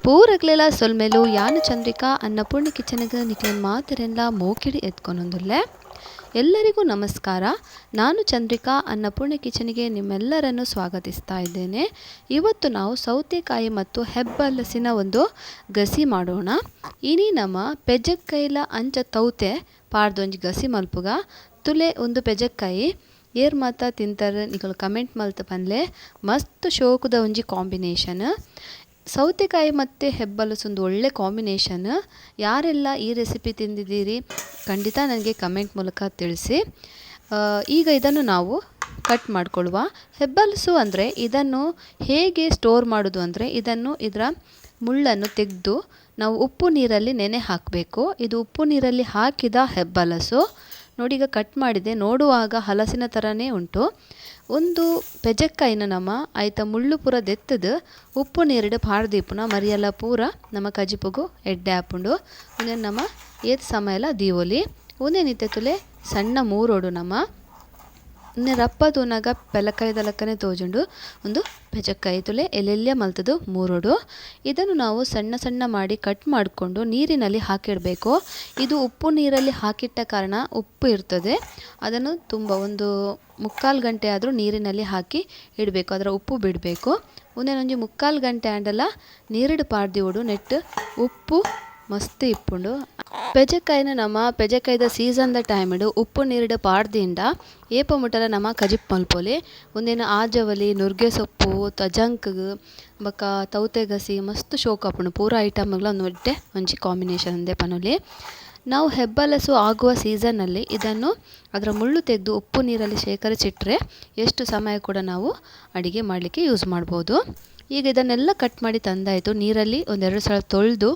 ಪೂರಗ್ಲೆಲ್ಲ ಸೊಲ್ಮೆಲು ಯಾನು ಚಂದ್ರಿಕಾ ಅನ್ನಪೂರ್ಣಿ ಕಿಚನ್ಗೆ ನಿಕ್ಲೆನ್ ಮಾತೆರೆನ್ಲ ಮೋಕಿಡಿ ಎತ್ಕೊಂಡೊಂದುಲ್ಲೆ. ಎಲ್ಲರಿಗೂ ನಮಸ್ಕಾರ. ನಾನು ಚಂದ್ರಿಕಾ ಅನ್ನಪೂರ್ಣಿ ಕಿಚನ್ಗೆ ನಿಮ್ಮೆಲ್ಲರನ್ನು ಸ್ವಾಗತಿಸ್ತಾ ಇದ್ದೇನೆ. ಇವತ್ತು ನಾವು ಸೌತೆಕಾಯಿ ಮತ್ತು ಹೆಬ್ಬಲಸಿನ ಒಂದು ಗಸಿ ಮಾಡೋಣ. ಇನಿ ನಮ್ಮ ಪೆಜಕ್ಕೈಲ ಅಂಚ ತೌತೆ ಪಾಡ್ದೊಂಜಿ ಗಸಿ ಮಲ್ಪುಗ ತುಲೆ ಒಂದು ಪೆಜಕ್ಕಾಯಿ ಏರ್ ಮಾತ ತಿಂತಾರೆ ನಿಗಳು ಕಮೆಂಟ್ ಮಲ್ತು ಪನ್ಲೆ ಮಸ್ತ್ ಶೋಕುದ ಒಂಜಿ ಕಾಂಬಿನೇಷನ್. ಸೌತೆಕಾಯಿ ಮತ್ತು ಹೆಬ್ಬಲಸು ಒಂದು ಒಳ್ಳೆ ಕಾಂಬಿನೇಷನ್. ಯಾರೆಲ್ಲ ಈ ರೆಸಿಪಿ ತಿಂದಿದ್ದೀರಿ ಖಂಡಿತ ನನಗೆ ಕಮೆಂಟ್ ಮೂಲಕ ತಿಳಿಸಿ. ಈಗ ಇದನ್ನು ನಾವು ಕಟ್ ಮಾಡಿಕೊಳ್ಳುವ. ಹೆಬ್ಬಲಸು ಅಂದರೆ ಇದನ್ನು ಹೇಗೆ ಸ್ಟೋರ್ ಮಾಡೋದು ಅಂದರೆ ಇದರ ಮುಳ್ಳನ್ನು ತೆಗೆದು ನಾವು ಉಪ್ಪು ನೀರಲ್ಲಿ ನೆನೆ ಹಾಕಬೇಕು. ಇದು ಉಪ್ಪು ನೀರಲ್ಲಿ ಹಾಕಿದ ಹೆಬ್ಬಲಸು. ನೋಡಿ ಈಗ ಕಟ್ ಮಾಡಿದೆ, ನೋಡುವಾಗ ಹಲಸಿನ ಥರನೇ ಉಂಟು. ಒಂದು ಪೆಜಕ್ಕಾಯಿನ ನಮ್ಮ ಆಯ್ತ ಮುಳ್ಳು ಪೂರ ದೆತ್ತದು ಉಪ್ಪು ನೀರಿಡು ಪಾಡ್ದೀಪುನ ಮರಿಯೆಲ್ಲ ಪೂರ ನಮ್ಮ ಕಜಿಪುಗು ಎಡ್ಡೆ ಹಾಪುಂಡು ಉಂದೆ ನಮ್ಮ ಏತ್ ಸಮಯಲ ದೀವೊಲಿ ಉಂದೆ ನಿತ್ತೆ ತುಲೆ ಸಣ್ಣ ಮೂರೋಡು ನಮ್ಮ ಇನ್ನೆ ರಪ್ಪ ತೂನಾಗ ಪೆಲಕಾಯ್ದಲಕ್ಕನೆ ತೋಜುಂಡು ಒಂದು ಪೆಜಕ್ಕಾಯಿ ತುಲೆ ಎಲ್ಲೆಲ್ಲ ಮಲ್ತದು ಮೂರೋಡು. ಇದನ್ನು ನಾವು ಸಣ್ಣ ಸಣ್ಣ ಮಾಡಿ ಕಟ್ ಮಾಡಿಕೊಂಡು ನೀರಿನಲ್ಲಿ ಹಾಕಿಡಬೇಕು. ಇದು ಉಪ್ಪು ನೀರಲ್ಲಿ ಹಾಕಿಟ್ಟ ಕಾರಣ ಉಪ್ಪು ಇರ್ತದೆ, ಅದನ್ನು ತುಂಬ ಒಂದು 3/4 ಗಂಟೆ ಆದರೂ ನೀರಿನಲ್ಲಿ ಹಾಕಿ ಇಡಬೇಕು, ಅದರ ಉಪ್ಪು ಬಿಡಬೇಕು. ಒಂದೇನೊಂಜಿ 3/4 ಗಂಟೆ ಆಂಡಲ ನೀರಿಡು ಪಾಡ್ದಿವೋಡು ನೆಟ್ಟು ಉಪ್ಪು ಮಸ್ತ್ ಇಪ್ಪುಂಡು. ಪೆಜಕ್ಕಾಯಿನ ನಮ್ಮ ಪೆಜಕ್ಕಾಯ್ದ ಸೀಸನ್ದ ಟೈಮಿಡು ಉಪ್ಪು ನೀರಿಡು ಪಾಡ್ದಿಂದ ಏಪ ಮುಟ್ಟಲ ನಮ್ಮ ಕಜಿಪ್ ಮಲ್ಪೊಲಿ ಒಂದೇನು ಆಜವಲಿ ನುರ್ಗೆ ಸೊಪ್ಪು ತಜಂಕ್ ಬೊಕ ತೌತೆ ಗಸಿ ಮಸ್ತ್ ಶೋಕ್ ಆಪುಂಡು. ಪೂರ ಐಟಮ್ಗಳ ಒಂದು ಒಡ್ಡೆ ಒಂಜಿ ಕಾಂಬಿನೇಷನ್ ಅಂದೆ ಪನೊಲಿ. ನಾವು ಹೆಬ್ಬಲಸು ಆಗುವ ಸೀಸನ್ನಲ್ಲಿ ಇದನ್ನು ಅದರ ಮುಳ್ಳು ತೆಗೆದು ಉಪ್ಪು ನೀರಲ್ಲಿ ಶೇಖರಿಸಿಟ್ರೆ ಎಷ್ಟು ಸಮಯ ಕೂಡ ನಾವು ಅಡಿಗೆ ಮಾಡಲಿಕ್ಕೆ ಯೂಸ್ ಮಾಡ್ಬೋದು. ಈಗ ಇದನ್ನೆಲ್ಲ ಕಟ್ ಮಾಡಿ ತಂದಾಯಿತು. ನೀರಲ್ಲಿ 1-2 ಸಲ ತೊಳೆದು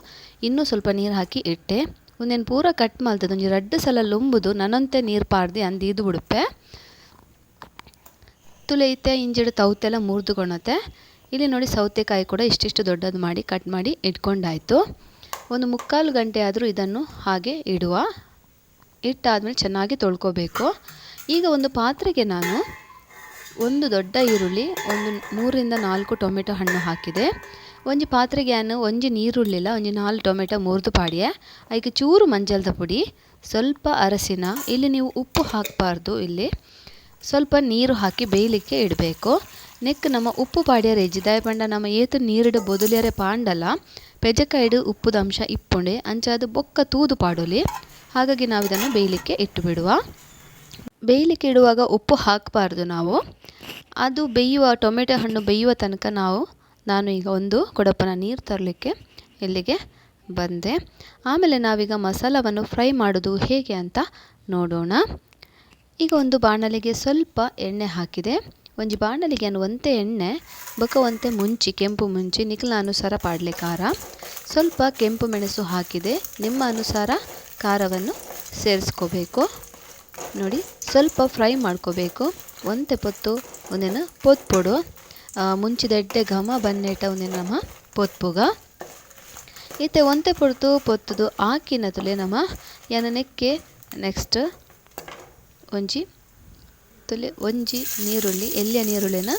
ಇನ್ನೂ ಸ್ವಲ್ಪ ನೀರು ಹಾಕಿ ಇಟ್ಟೆ. ಒಂದೇನು ಪೂರ ಕಟ್ ಮಲ್ತದ ಒಂಜಿ 2 ಸಲ ಲೊಂಬುದು ನನ್ನಂತೆ ನೀರು ಪಾಡ್ದು ಅಂದಿದ್ದು ಬಿಡುಪ್ಪೆ ತುಲೆ ಇತ್ತೆ ಇಂಜಿಡು ತೌತೆಲ್ಲ ಮುರಿದುಕೊಳತ್ತೆ. ಇಲ್ಲಿ ನೋಡಿ ಸೌತೆಕಾಯಿ ಕೂಡ ಇಷ್ಟಿಷ್ಟು ದೊಡ್ಡದು ಮಾಡಿ ಕಟ್ ಮಾಡಿ ಇಟ್ಕೊಂಡಾಯಿತು. ಒಂದು 3/4 ಗಂಟೆ ಆದರೂ ಇದನ್ನು ಹಾಗೆ ಇಡುವ. ಇಟ್ಟಾದಮೇಲೆ ಚೆನ್ನಾಗಿ ತೊಳ್ಕೊಬೇಕು. ಈಗ ಒಂದು ಪಾತ್ರೆಗೆ ನಾನು ಒಂದು ದೊಡ್ಡ ಈರುಳ್ಳಿ, ಒಂದು 3-4 ಟೊಮೆಟೊ ಹಣ್ಣು ಹಾಕಿದೆ. ಒಂಜಿ ಪಾತ್ರೆಗೆ ನಾನು ಒಂಜಿ ನೀರುಳ್ಳಿಲ್ಲ ಒಂಜಿ 4 ಟೊಮೆಟೊ ಮುರಿದು ಪಾಡಿಯೆ. ಅದಕ್ಕೆ ಚೂರು ಮಂಜಲ್ದ ಪುಡಿ, ಸ್ವಲ್ಪ ಅರಸಿನ, ಇಲ್ಲಿ ನೀವು ಉಪ್ಪು ಹಾಕಬಾರ್ದು, ಇಲ್ಲಿ ಸ್ವಲ್ಪ ನೀರು ಹಾಕಿ ಬೇಯಲಿಕ್ಕೆ ಇಡಬೇಕು. ನೆಕ್ ನಮ್ಮ ಉಪ್ಪು ಪಾಡ್ಯಾರೆ ಇಜ್ಜಿದಾಯ ಪಂಡ ನಮ್ಮ ಏತು ನೀರಿಡು ಬೊದಲಿಯರೆ ಪಾಂಡಲ್ಲ ಪೆಜಕಾಯಿಡು ಉಪ್ಪುದ ಅಂಶ ಇಪ್ಪುಂಡೆ ಅಂಚ ಅದು ಬೊಕ್ಕ ತೂದು ಪಾಡೋಲಿ. ಹಾಗಾಗಿ ನಾವು ಇದನ್ನು ಬೇಯಲಿಕ್ಕೆ ಇಟ್ಟು ಬಿಡುವ. ಬೇಯಲಿಕ್ಕೆ ಇಡುವಾಗ ಉಪ್ಪು ಹಾಕಬಾರ್ದು ನಾವು. ಅದು ಬೇಯುವ ಟೊಮೆಟೊ ಹಣ್ಣು ಬೇಯುವ ತನಕ ನಾನು ಈಗ ಒಂದು ಕೊಡಪನ ನೀರು ತರಲಿಕ್ಕೆ ಇಲ್ಲಿಗೆ ಬಂದೆ. ಆಮೇಲೆ ನಾವೀಗ ಮಸಾಲವನ್ನು ಫ್ರೈ ಮಾಡೋದು ಹೇಗೆ ಅಂತ ನೋಡೋಣ. ಈಗ ಒಂದು ಬಾಣಲಿಗೆ ಸ್ವಲ್ಪ ಎಣ್ಣೆ ಹಾಕಿದೆ. ಒಂಜಿ ಬಾಣಲಿಗೆ ನಾನು ಒಂತೆ ಎಣ್ಣೆ ಬೊಕ ಒಂತೆ ಮುಂಚಿ ಕೆಂಪು ಮುಂಚಿ ನಿಖಲ ಅನುಸಾರ ಪಾಡಲೆ ಖಾರ, ಸ್ವಲ್ಪ ಕೆಂಪು ಮೆಣಸು ಹಾಕಿದೆ. ನಿಮ್ಮ ಅನುಸಾರ ಖಾರವನ್ನು ಸೇರಿಸ್ಕೋಬೇಕು. ನೋಡಿ ಸ್ವಲ್ಪ ಫ್ರೈ ಮಾಡ್ಕೋಬೇಕು. ಒಂತೆ ಪೊತ್ತು ಒಂದೇನು ಪೊತ್ಪೊಡು ಮುಂಚಿದ ಎಡ್ಡೆ ಘಮ ಬನ್ನೇಟ ಒಂದೇನು ನಮ್ಮ ಪೊತ್ಪುಗ ಇತ್ತೆ ಒಂತೆ ಪೊಡ್ತು ಪೊತ್ತುದು ಹಾಕಿನ ತುಲೆ ನಮ್ಮ ನೆಕ್ಕೆ ನೆಕ್ಸ್ಟ್ ಒಂಜಿ ತುಲೆ ಒಂಜಿ ನೀರುಳ್ಳಿ ಎಲ್ಲಿಯ ನೀರುಳ್ಳಿನ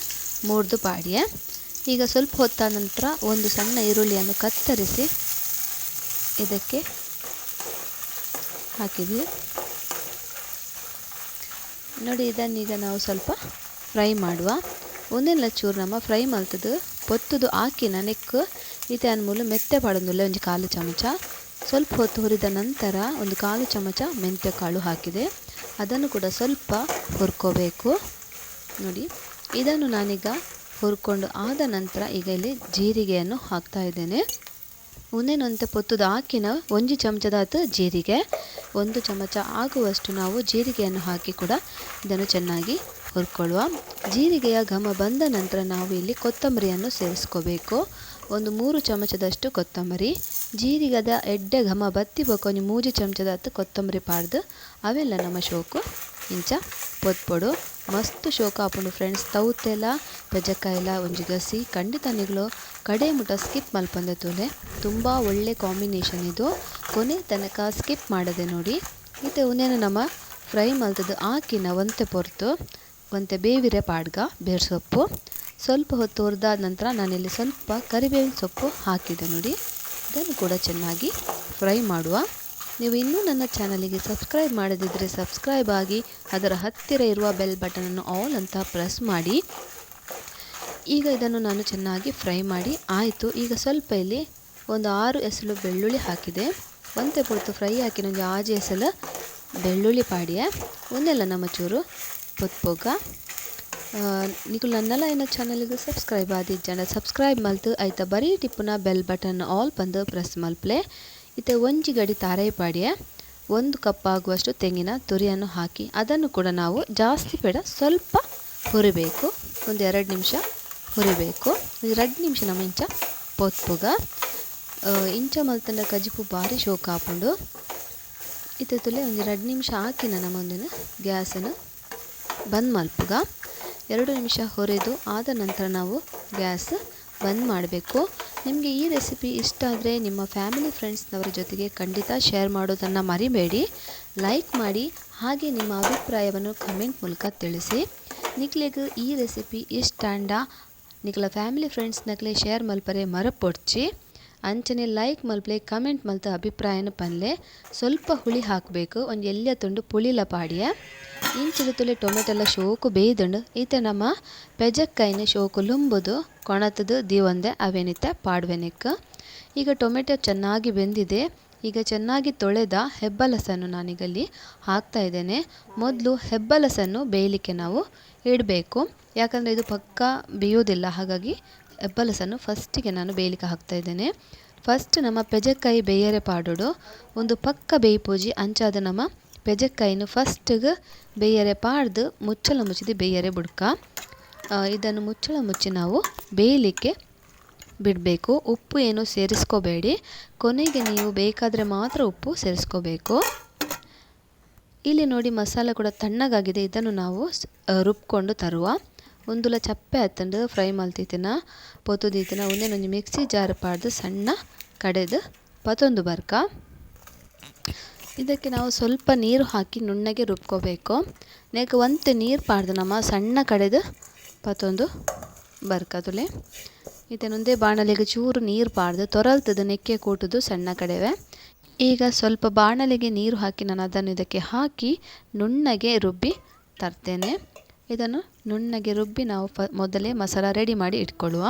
ಮುರಿದು ಪಾಡಿಯೆ. ಈಗ ಸ್ವಲ್ಪ ಹೊತ್ತಾದ ನಂತರ ಒಂದು ಸಣ್ಣ ಈರುಳ್ಳಿಯನ್ನು ಕತ್ತರಿಸಿ ಇದಕ್ಕೆ ಹಾಕಿದ್ವಿ. ನೋಡಿ ಇದನ್ನೀಗ ನಾವು ಸ್ವಲ್ಪ ಫ್ರೈ ಮಾಡುವ. ಒಂದೆಲ್ಲ ಚೂರು ನಮ್ಮ ಫ್ರೈ ಮಲ್ತದು ಪೊತ್ತುದು ಹಾಕಿನ ನೆಕ್ಕು ಇತ್ತೆ ಅನ್ಮೂಲು ಮೆತ್ತೆ ಪಾಡೊಂದುಲ್ಲ ಒಂಜಿ 1/4 ಚಮಚ. ಸ್ವಲ್ಪ ಹೊತ್ತು ಹುರಿದ ನಂತರ ಒಂದು 1/4 ಚಮಚ ಮೆಂತ್ಯ ಕಾಳು ಹಾಕಿದೆ. ಅದನ್ನು ಕೂಡ ಸ್ವಲ್ಪ ಹುರ್ಕೋಬೇಕು. ನೋಡಿ ಇದನ್ನು ನಾನೀಗ ಹುರ್ಕೊಂಡು ಆದ ನಂತರ ಈಗ ಇಲ್ಲಿ ಜೀರಿಗೆಯನ್ನು ಹಾಕ್ತಾ ಇದ್ದೇನೆ. ಒಂದೇನೊಂತೆ ಪೊತ್ತುದು ಹಾಕಿನ ಒಂಜಿ ಚಮಚದಾತು ಜೀರಿಗೆ, 1 ಚಮಚ ಆಗುವಷ್ಟು ನಾವು ಜೀರಿಗೆಯನ್ನು ಹಾಕಿ ಕೂಡ ಇದನ್ನು ಚೆನ್ನಾಗಿ ಹುರ್ಕೊಳ್ಳುವ. ಜೀರಿಗೆಯ ಘಮ ಬಂದ ನಂತರ ನಾವು ಇಲ್ಲಿ ಕೊತ್ತಂಬರಿಯನ್ನು ಸೇರಿಸ್ಕೋಬೇಕು. ಒಂದು 3 ಚಮಚದಷ್ಟು ಕೊತ್ತಂಬರಿ. ಜೀರಿಗೆದ ಎಡ್ಡೆ ಘಮ ಬತ್ತಿ ಬೇಕು ಒಂದು 3 ಚಮಚದಾತು ಕೊತ್ತಂಬರಿ ಪಾಡ್ದು ಅವೆಲ್ಲ ನಮ್ಮ ಶೋಕು ಇಂಚ ಪೊತ್ಪೊಡು ಮಸ್ತ್ ಶೋಕ ಆಪುಂಡು ಫ್ರೆಂಡ್ಸ್. ತೌತೆಲ್ಲ ಪೆಜಕ್ಕಾಯಿಲ ಒಂಜಿ ಗಸಿ ಖಂಡಿತ ನಿಗಳು ಕಡೆ ಮುಟ ಸ್ಕಿಪ್ ಮಲ್ಪಂದೆ ತೂಲೆ ತುಂಬ ಒಳ್ಳೆ ಕಾಂಬಿನೇಷನ್ ಇದು. ಕೊನೆ ತನಕ ಸ್ಕಿಪ್ ಮಾಡದೆ ನೋಡಿ. ಮತ್ತು ಒಂದೇನು ನಮ್ಮ ಫ್ರೈ ಮಲ್ತದ್ದು ಹಾಕಿನ ಒಂತೆ ಪೊರ್ತು ಒಂತೆ ಬೇವಿರೆ ಪಾಡ್ಗ ಬೇರ್ ಸೊಪ್ಪು ಸ್ವಲ್ಪ ಹೊತ್ತು ಹುರಿದಾದ ನಂತರ ನಾನಿಲ್ಲಿ ಸ್ವಲ್ಪ ಕರಿಬೇವಿನ ಸೊಪ್ಪು ಹಾಕಿದೆ ನೋಡಿ. ಇದನ್ನು ಕೂಡ ಚೆನ್ನಾಗಿ ಫ್ರೈ ಮಾಡುವ. ನೀವು ಇನ್ನೂ ನನ್ನ ಚಾನಲಿಗೆ ಸಬ್ಸ್ಕ್ರೈಬ್ ಮಾಡದಿದ್ದರೆ ಸಬ್ಸ್ಕ್ರೈಬ್ ಆಗಿ, ಅದರ ಹತ್ತಿರ ಇರುವ ಬೆಲ್ ಬಟನನ್ನು ಆಲ್ ಅಂತ ಪ್ರೆಸ್ ಮಾಡಿ. ಈಗ ಇದನ್ನು ನಾನು ಚೆನ್ನಾಗಿ ಫ್ರೈ ಮಾಡಿ ಆಯಿತು. ಈಗ ಸ್ವಲ್ಪ ಇಲ್ಲಿ ಒಂದು 6 ಎಸಳು ಬೆಳ್ಳುಳ್ಳಿ ಹಾಕಿದೆ. ಒಂತೆ ಪೊರ್ತು ಫ್ರೈ ಹಾಕಿ ನಂಗೆ 6 ಎಸಳು ಬೆಳ್ಳುಳ್ಳಿ ಪಾಡಿಯೆ ಒಂದೆಲ್ಲ ನಮ್ಮ ಚೂರು ಪೊತ್ಪೋಗ ನೀವು ನನ್ನೆಲ್ಲ ಏನೋ ಚಾನಲ್ಗೆ ಸಬ್ಸ್ಕ್ರೈಬ್ ಆದಿಜ್ಜಂಡ ಸಬ್ಸ್ಕ್ರೈಬ್ ಮಲ್ತು ಆಯ್ತಾ ಬರೀ ಟಿಪ್ಪುನ ಬೆಲ್ ಬಟನ್ ಆಲ್ ಬಂದು ಪ್ರೆಸ್ ಮಲ್ಪಲೆ. ಇತ್ತೆ ಒಂಜಿ ಗಡಿ ತಾರಾಯಿ ಪಾಡಿಯೆ 1 ಕಪ್ ಆಗುವಷ್ಟು ತೆಂಗಿನ ತುರಿಯನ್ನು ಹಾಕಿ ಅದನ್ನು ಕೂಡ ನಾವು ಜಾಸ್ತಿ ಬೇಡ ಸ್ವಲ್ಪ ಹುರಿಬೇಕು. ಒಂದು 2 ನಿಮಿಷ ಹುರಿಬೇಕು. 2 ನಿಮಿಷ ನಮ್ಮ ಇಂಚ ಪೊತ್ಪುಗ ಇಂಚ ಮಲ್ತಂಡ ಕಜಿಪು ಭಾರಿ ಶೋಕ ಹಾಕೊಂಡು ಇತ್ತುಲೆ ಒಂದು 2 ನಿಮಿಷ ಹಾಕಿ ನನ್ನ ಮುಂದಿನ ಗ್ಯಾಸನ್ನು ಬಂದ್ ಮಲ್ಪುಗ. 2 ನಿಮಿಷ ಹುರಿದು ಆದ ನಂತರ ನಾವು ಗ್ಯಾಸ್ ಬಂದ್ ಮಾಡಬೇಕು. ನಿಮಗೆ ಈ ರೆಸಿಪಿ ಇಷ್ಟ ಆದರೆ ನಿಮ್ಮ ಫ್ಯಾಮಿಲಿ ಫ್ರೆಂಡ್ಸ್ನವರ ಜೊತೆಗೆ ಖಂಡಿತ ಶೇರ್ ಮಾಡೋದನ್ನು ಮರಿಬೇಡಿ. ಲೈಕ್ ಮಾಡಿ, ಹಾಗೆ ನಿಮ್ಮ ಅಭಿಪ್ರಾಯವನ್ನು ಕಮೆಂಟ್ ಮೂಲಕ ತಿಳಿಸಿ. ನಿಕ್ಲೆಗ್ ಈ ರೆಸಿಪಿ ಇಷ್ಟ ಅಂಡ ನಿಕ್ಲ ಫ್ಯಾಮಿಲಿ ಫ್ರೆಂಡ್ಸ್ ನಕ್ಲೆ ಶೇರ್ ಮಲ್ಪರೆ ಮರಪೊಡ್ಚಿ ಅಂಚನೆ ಲೈಕ್ ಮಲ್ಪಲೆ ಕಮೆಂಟ್ ಮಲ್ತ ಅಭಿಪ್ರಾಯನ ಪನ್ಲೆ. ಸ್ವಲ್ಪ ಹುಳಿ ಹಾಕಬೇಕು, ಒಂದು ಎಲ್ಲಿಯ ತುಂಡು ಪುಳಿಲ ಪಾಡಿಯ ಇಂಚಿಡುತ್ತಲೆ ಟೊಮೆಟೊಲ್ಲ ಶೋಕು ಬೇಯ್ದುಂಡು ಈತ ನಮ್ಮ ಪೆಜಕ್ಕಾಯಿನ ಶೋಕು ಲುಂಬುದು ಕೊಣತದು ದೀವಂದೆ ಅವೇನಿತ್ತೆ ಪಾಡ್ವೆನಿಕ್. ಈಗ ಟೊಮೆಟೊ ಚೆನ್ನಾಗಿ ಬೆಂದಿದೆ. ಈಗ ಚೆನ್ನಾಗಿ ತೊಳೆದ ಹೆಬ್ಬಲಸನ್ನು ನಾನೀಗಲ್ಲಿ ಹಾಕ್ತಾ ಇದ್ದೇನೆ. ಮೊದಲು ಹೆಬ್ಬಲಸನ್ನು ಬೇಯಲಿಕ್ಕೆ ನಾವು ಇಡಬೇಕು, ಯಾಕಂದರೆ ಇದು ಪಕ್ಕ ಬೇಯೋದಿಲ್ಲ. ಹಾಗಾಗಿ ಹೆಬ್ಬಲಸನ್ನು ಫಸ್ಟಿಗೆ ನಾನು ಬೇಯಲಿಕ್ಕೆ ಹಾಕ್ತಾ ಇದ್ದೇನೆ. ಫಸ್ಟ್ ನಮ್ಮ ಪೆಜಕ್ಕಾಯಿ ಬೇಯರೆ ಪಾಡೋಡು ಒಂದು ಪಕ್ಕ ಬೇಯ್ಪೋಜಿ ಅಂಚಾದ ನಮ್ಮ ಪೆಜಕ್ಕಾಯಿನ ಫಸ್ಟಿಗೆ ಬೇಯರೆ ಪಾಡ್ದು ಮುಚ್ಚಳ ಮುಚ್ಚಿದು ಬೇಯರೆ ಬುಡ್ಕ. ಇದನ್ನು ಮುಚ್ಚಳ ಮುಚ್ಚಿ ನಾವು ಬೇಯಲಿಕ್ಕೆ ಬಿಡಬೇಕು. ಉಪ್ಪು ಏನು ಸೇರಿಸ್ಕೋಬೇಡಿ, ಕೊನೆಗೆ ನೀವು ಬೇಕಾದರೆ ಮಾತ್ರ ಉಪ್ಪು ಸೇರಿಸ್ಕೋಬೇಕು. ಇಲ್ಲಿ ನೋಡಿ ಮಸಾಲೆ ಕೂಡ ತಣ್ಣಗಾಗಿದೆ. ಇದನ್ನು ನಾವು ರುಬ್ಕೊಂಡು ತರುವ. ಒಂದುಲ ಚಪ್ಪೆ ಹತ್ತಂಡು ಫ್ರೈ ಮಲ್ತಿತ್ತಿನ ಪೊತ್ತುದೀತಿನ ಒಂದೇನೊಂದು ಮಿಕ್ಸಿ ಜಾರ್ ಪಾಡ್ದು ಸಣ್ಣ ಕಡೆದು ಪತೊಂದು ಬರ್ಕ. ಇದಕ್ಕೆ ನಾವು ಸ್ವಲ್ಪ ನೀರು ಹಾಕಿ ನುಣ್ಣಗೆ ರುಬ್ಕೋಬೇಕು. ನೆಕ್ ಒಂತೆ ನೀರು ಪಾಡ್ದು ನಮ್ಮ ಸಣ್ಣ ಕಡೆದು ಪತೊಂದು ಬರ್ಕ ತುಲೆ. ಇದನ್ನೊಂದೇ ಬಾಣಲೆಗೆ ಚೂರು ನೀರು ಪಾಡ್ದು ತೊರಲ್ತದು ನೆಕ್ಕೆ ಕೂಟುದು ಸಣ್ಣ ಕಡೆವೆ. ಈಗ ಸ್ವಲ್ಪ ಬಾಣಲೆಗೆ ನೀರು ಹಾಕಿ ನಾನು ಅದನ್ನು ಇದಕ್ಕೆ ಹಾಕಿ ನುಣ್ಣಗೆ ರುಬ್ಬಿ ತರ್ತೇನೆ. ಇದನ್ನು ನುಣ್ಣಗೆ ರುಬ್ಬಿ ನಾವು ಮೊದಲೇ ಮಸಾಲ ರೆಡಿ ಮಾಡಿ ಇಟ್ಕೊಳ್ಳುವ.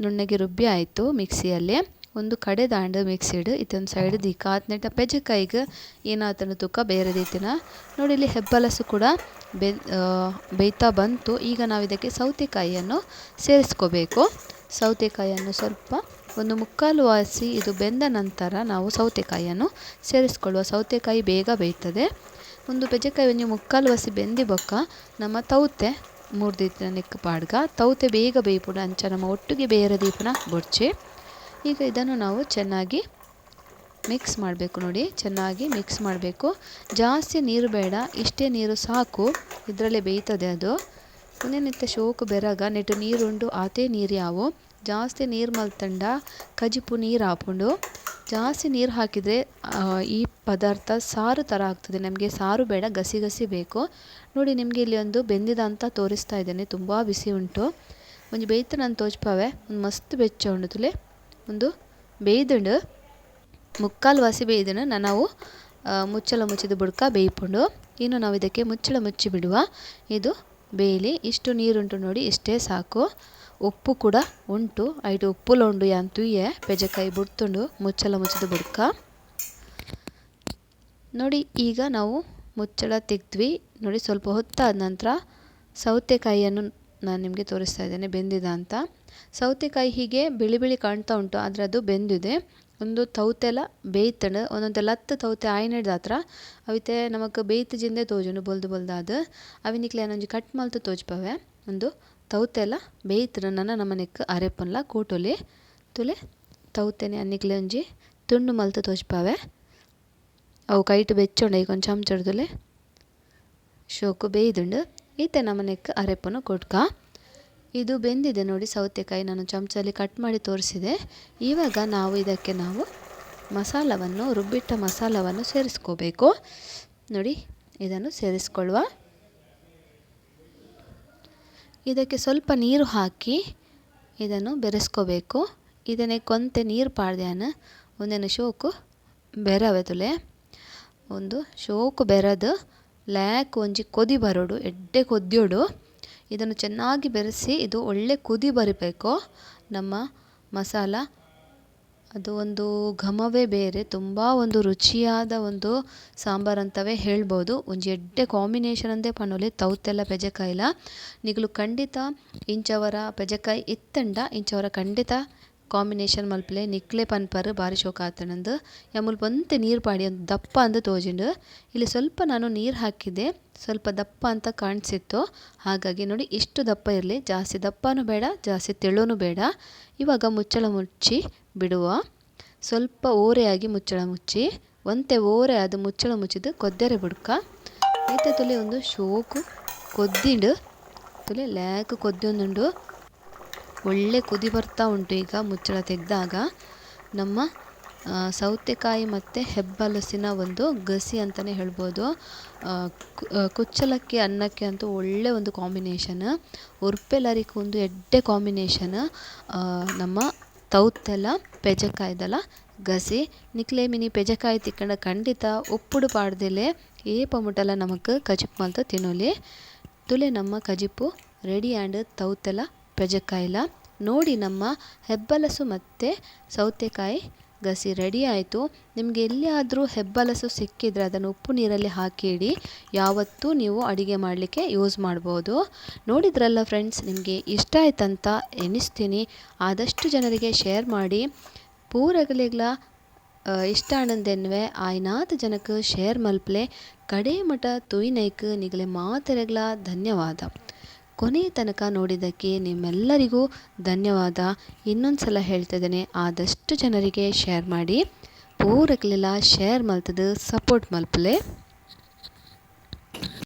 ನುಣ್ಣಗೆ ರುಬ್ಬಿ ಆಯಿತು ಮಿಕ್ಸಿಯಲ್ಲೇ. ಒಂದು ಕಡೆ ದಾಂಡು ಮಿಕ್ಸಿಡ್ ಇದೊಂದು ಸೈಡ್ ದಿಕ್ಕ ಆತ್ನೆಟ ಪೆಜಕಾಯಿಗೆ ಏನಾತನ ತುಕ್ಕ ಬೇರೆ ದೀತಿನ ನೋಡಿ. ಇಲ್ಲಿ ಹೆಬ್ಬಲಸು ಕೂಡ ಬೇಯ್ತಾ ಬಂತು. ಈಗ ನಾವು ಇದಕ್ಕೆ ಸೌತೆಕಾಯಿಯನ್ನು ಸೇರಿಸ್ಕೋಬೇಕು. ಸೌತೆಕಾಯಿಯನ್ನು ಸ್ವಲ್ಪ ಒಂದು ಮುಕ್ಕಾಲು ವಾಸಿ ಇದು ಬೆಂದ ನಂತರ ನಾವು ಸೌತೆಕಾಯಿಯನ್ನು ಸೇರಿಸ್ಕೊಳ್ಳುವ. ಸೌತೆಕಾಯಿ ಬೇಗ ಬೇಯ್ತದೆ. ಒಂದು ಪೆಜಕಾಯಿ ಒಂದು ಮುಕ್ಕಾಲು ವಾಸಿ ಬೆಂದಿ ಬೊಕ್ಕ ನಮ್ಮ ತೌತೆ 3 ದೀಪನ ನೆಕ್ ಪಾಡ್ಗ ತೌತೆ ಬೇಗ ಬೇಯ್ಪುಣ ಅಂಚ ನಮ್ಮ ಒಟ್ಟಿಗೆ ಬೇರೆ ದೀಪನ ಬೊಡ್ಚಿ. ಈಗ ಇದನ್ನು ನಾವು ಚೆನ್ನಾಗಿ ಮಿಕ್ಸ್ ಮಾಡಬೇಕು ನೋಡಿ. ಚೆನ್ನಾಗಿ ಮಿಕ್ಸ್ ಮಾಡಬೇಕು. ಜಾಸ್ತಿ ನೀರು ಬೇಡ, ಇಷ್ಟೇ ನೀರು ಸಾಕು. ಇದರಲ್ಲೇ ಬೇಯ್ತದೆ ಅದು. ಒಂದೇನಿತ್ತ ಶೋಕು ಬೆರಗ ನೆಟ್ಟು ನೀರುಂಡು ಆತೇ ನೀರು ಯಾವು ಜಾಸ್ತಿ ನೀರು ಮಲ್ತಂಡ ಕಜಿಪು ನೀರು ಹಾಪುಂಡು. ಜಾಸ್ತಿ ನೀರು ಹಾಕಿದರೆ ಈ ಪದಾರ್ಥ ಸಾರು ಥರ ಆಗ್ತದೆ. ನಮಗೆ ಸಾರು ಬೇಡ, ಗಸಿ ಗಸಿ ಬೇಕು ನೋಡಿ. ನಿಮಗೆ ಇಲ್ಲಿ ಒಂದು ಬೆಂದಿದ ಅಂತ ತೋರಿಸ್ತಾ ಇದ್ದೇನೆ. ತುಂಬ ಬಿಸಿ ಉಂಟು. ಒಂದು ಬೇಯ್ತು ನಾನು ತೋಚ್ಪವೆ ಒಂದು ಮಸ್ತ್ ಬೆಚ್ಚ ಉಂಡು ತುಲೆ. ಒಂದು ಬೇಯ್ದುಂಡು ಮುಕ್ಕಾಲು ವಾಸಿ ಬೇಯ್ದನು ನಾವು ಮುಚ್ಚಳ ಮುಚ್ಚಿದ ಬುಡ್ಕ ಬೇಯ್ಪುಂಡು. ಇನ್ನು ನಾವು ಇದಕ್ಕೆ ಮುಚ್ಚಳ ಮುಚ್ಚಿ ಬಿಡುವ. ಇದು ಬೇಯಲಿ. ಇಷ್ಟು ನೀರುಂಟು ನೋಡಿ, ಇಷ್ಟೇ ಸಾಕು. ಉಪ್ಪು ಕೂಡ ಉಂಟು. ಐಟು ಉಪ್ಪುಲ ಉಂಡು ಯಾಂತುಯೆ ಪೆಜಕಾಯಿ ಬುಡ್ತುಂಡು ಮುಚ್ಚಳ ಮುಚ್ಚಿದ ಬುಡ್ಕ ನೋಡಿ. ಈಗ ನಾವು ಮುಚ್ಚಳ ತೆಗ್ದ್ವಿ ನೋಡಿ. ಸ್ವಲ್ಪ ಹೊತ್ತಾದ ನಂತರ ಸೌತೆಕಾಯಿಯನ್ನು ನಾನು ನಿಮಗೆ ತೋರಿಸ್ತಾ ಇದ್ದೇನೆ ಬೆಂದಿದ ಅಂತ. ಸೌತೆಕಾಯಿ ಹೀಗೆ ಬಿಳಿ ಬಿಳಿ ಕಾಣ್ತಾ ಉಂಟು, ಆದರೆ ಅದು ಬೆಂದಿದೆ. ಒಂದು ತೌತೆಲ್ಲ ಬೇಯ್ತಂಡು ಒಂದೊಂದೆಲ್ಲ 10 ತೌತೆ ಆಯ್ನಡ್ದ ಹತ್ರ ಅವಿತೆ ನಮಕ್ ಬೇಯ್ತು ಜಿಂದೆ ತೋಜುಂಡು ಬೊಲ್ದು ಬೊಲ್ದಾದ ಅವಿನಿಕ್ಲೆ ಒಂಜಿ ಕಟ್ ಮಲ್ತು ತೋಜ್ಪವೆ. ಒಂದು ತೌತೆಲ್ಲ ಬೇಯ್ತು ನಮ್ಮ ನೆಕ್ ಅರೆಪನ್ಲ ಕೂಟೊಲಿ ತುಲೆ ತೌತೆನೆ ಅನ್ನಿಕ್ಲೆ ಒಂಜಿ ತುಂಡು ಮಲ್ತು ತೋಜ್ಪವೆ. ಅವು ಕೈಟ್ ಬೆಚ್ಚೊಂಡ ಈಗ ಒಂದು ಚಮಚಡ್ದುಲೆ ಶೋಕು ಬೇಯ್ದುಂಡು ಈತೆ ನಮ್ಮ ನೆಕ್ ಅರೆಪನು ಕೊಟ್ಕ. ಇದು ಬೆಂದಿದೆ ನೋಡಿ ಸೌತೆಕಾಯಿ. ನಾನು ಚಮಚಲ್ಲಿ ಕಟ್ ಮಾಡಿ ತೋರಿಸಿದೆ. ಇವಾಗ ನಾವು ಇದಕ್ಕೆ ಮಸಾಲವನ್ನು ರುಬ್ಬಿಟ್ಟ ಮಸಾಲವನ್ನು ಸೇರಿಸ್ಕೋಬೇಕು ನೋಡಿ. ಇದನ್ನು ಸೇರಿಸ್ಕೊಳ್ಳುವ. ಇದಕ್ಕೆ ಸ್ವಲ್ಪ ನೀರು ಹಾಕಿ ಇದನ್ನು ಬೆರೆಸ್ಕೋಬೇಕು. ಇದನ್ನೇ ಕೊಂತೆ ನೀರು ಪಾಡ್ದ್ಯಾನ ಒಂದೇನು ಶೋಕು ಬೆರವೆ ತುಲೆ ಒಂದು ಶೋಕು ಬೆರೆದು ಲ್ಯಾಕ್ ಒಂಜಿ ಕೊದಿ ಬರೋಡು ಎಡ್ಡೆ ಕೊದ್ಯೋಡು ಇದನ್ನು ಚೆನ್ನಾಗಿ ಬೆರೆಸಿ ಇದು ಒಳ್ಳೆ ಕುದಿ ಬರಬೇಕು. ನಮ್ಮ ಮಸಾಲ ಅದು ಒಂದು ಘಮವೇ ಬೇರೆ, ತುಂಬ ಒಂದು ರುಚಿಯಾದ ಒಂದು ಸಾಂಬಾರು ಅಂತವೇ ಹೇಳ್ಬೋದು. ಒಂಜಿ ಎಡ್ಡೆ ಕಾಂಬಿನೇಷನ್ ಅಂದೇ ಪನೊಲಿ ತೌತೆಲ್ಲ ಪೆಜಕಾಯಿಲ ನಿಗಲು ಖಂಡಿತ ಇಂಚವರ ಪೆಜಕಾಯಿ ಇತ್ತಂಡ ಇಂಚವರ ಖಂಡಿತ ಕಾಂಬಿನೇಷನ್ ಮಲ್ಪಲೆ ನಿಕ್ಲೆ ಪನ್ಪರ್ ಬಾರಿ ಶೋಕ ಆತನಂದು ಯಮುಲ್ ಒಂತೆ ನೀರು ಪಾಡಿ ಒಂದು ದಪ್ಪ ಅಂದು ತೋಜಿಂಡು. ಇಲ್ಲಿ ಸ್ವಲ್ಪ ನಾನು ನೀರು ಹಾಕಿದ್ದೆ, ಸ್ವಲ್ಪ ದಪ್ಪ ಅಂತ ಕಾಣಿಸಿತ್ತು. ಹಾಗಾಗಿ ನೋಡಿ ಇಷ್ಟು ದಪ್ಪ ಇರಲಿ, ಜಾಸ್ತಿ ದಪ್ಪನೂ ಬೇಡ ಜಾಸ್ತಿ ತೆಳುನೂ ಬೇಡ. ಇವಾಗ ಮುಚ್ಚಳ ಮುಚ್ಚಿ ಬಿಡುವ. ಸ್ವಲ್ಪ ಓರೆಯಾಗಿ ಮುಚ್ಚಳ ಮುಚ್ಚಿ ಒಂತೆ ಓರೆ ಅದು ಮುಚ್ಚಳ ಮುಚ್ಚಿದ್ದು ಕೊದ್ದೆರೆ ಬಿಡ್ಕ ಐತೆ ತುಲೆ ಒಂದು ಶೋಕು ಕೊದ್ದಿಂಡು ತುಲೆ ಲ್ಯಾಕ್ ಕೊದ್ದೊಂದುಂಡು ಒಳ್ಳೆ ಕುದಿ ಬರ್ತಾ ಉಂಟು. ಈಗ ಮುಚ್ಚಳ ತೆಗೆದಾಗ ನಮ್ಮ ಸೌತೆಕಾಯಿ ಮತ್ತು ಹೆಬ್ಬಲಸಿನ ಒಂದು ಗಸಿ ಅಂತಲೇ ಹೇಳ್ಬೋದು. ಕುಚ್ಚಲಕ್ಕಿ ಅನ್ನಕ್ಕೆ ಅಂತೂ ಒಳ್ಳೆ ಒಂದು ಕಾಂಬಿನೇಷನ್, ಉರ್ಪೆಲರಿಗೂ ಒಂದು ಎಡ್ಡೆ ಕಾಂಬಿನೇಷನ್ ನಮ್ಮ ತೌತೆಲ್ಲ ಪೆಜಕಾಯ್ದಲ ಗಸಿ. ನಿಕ್ಲೆ ಮಿನಿ ಪೆಜಕಾಯಿ ತಿಕ್ಕಂಡ ಖಂಡಿತ ಉಪ್ಪುಡು ಪಾಡ್ದೆಲೆ ಏಪ ಮುಟ್ಟಲ ನಮಕ್ ಕಜಿಪ್ಪು ಮಲ್ತ ತಿನ್ನೋಲಿ. ತುಲೆ ನಮ್ಮ ಕಜಿಪ್ಪು ರೆಡಿ ಆ್ಯಂಡ್ ತೌತೆಲ್ಲ ಪೆಜಕಾಯಿಲ ನೋಡಿ ನಮ್ಮ ಹೆಬ್ಬಲಸು ಮತ್ತು ಸೌತೆಕಾಯಿ ಗಸಿ ರೆಡಿ ಆಯಿತು. ನಿಮಗೆ ಎಲ್ಲಿಯಾದರೂ ಹೆಬ್ಬಲಸು ಸಿಕ್ಕಿದರೆ ಅದನ್ನು ಉಪ್ಪು ನೀರಲ್ಲಿ ಹಾಕಿ ಇಡಿ, ಯಾವತ್ತೂ ನೀವು ಅಡುಗೆ ಮಾಡಲಿಕ್ಕೆ ಯೂಸ್ ಮಾಡ್ಬೋದು. ನೋಡಿದ್ರಲ್ಲ ಫ್ರೆಂಡ್ಸ್, ನಿಮಗೆ ಇಷ್ಟ ಆಯ್ತಂತ ಎನಿಸ್ತೀನಿ. ಆದಷ್ಟು ಜನರಿಗೆ ಶೇರ್ ಮಾಡಿ. ಪೂರಗಲಿಗ್ಲ ಇಷ್ಟ ಆನಂದೆನ್ವೆ ಆಯ್ನಾದ ಜನಕ್ಕೆ ಶೇರ್ ಮಲ್ಪಲೆ ಕಡೇ ಮಠ ತುಯ್ನೈಕ್ ನಿಗಲೆ ಮಾತೆರೆಗ್ಲ ಧನ್ಯವಾದ. ಕೊನೆಯ ತನಕ ನೋಡಿದ್ದಕ್ಕೆ ನಿಮ್ಮೆಲ್ಲರಿಗೂ ಧನ್ಯವಾದ. ಇನ್ನೊಂದು ಸಲ ಹೇಳ್ತಿದ್ದೇನೆ, ಆದಷ್ಟು ಜನರಿಗೆ ಶೇರ್ ಮಾಡಿ. ಪೂರಕ್ಲೆಲ್ಲ ಶೇರ್ ಮಲ್ತದು ಸಪೋರ್ಟ್ ಮಲ್ಪಲೆ.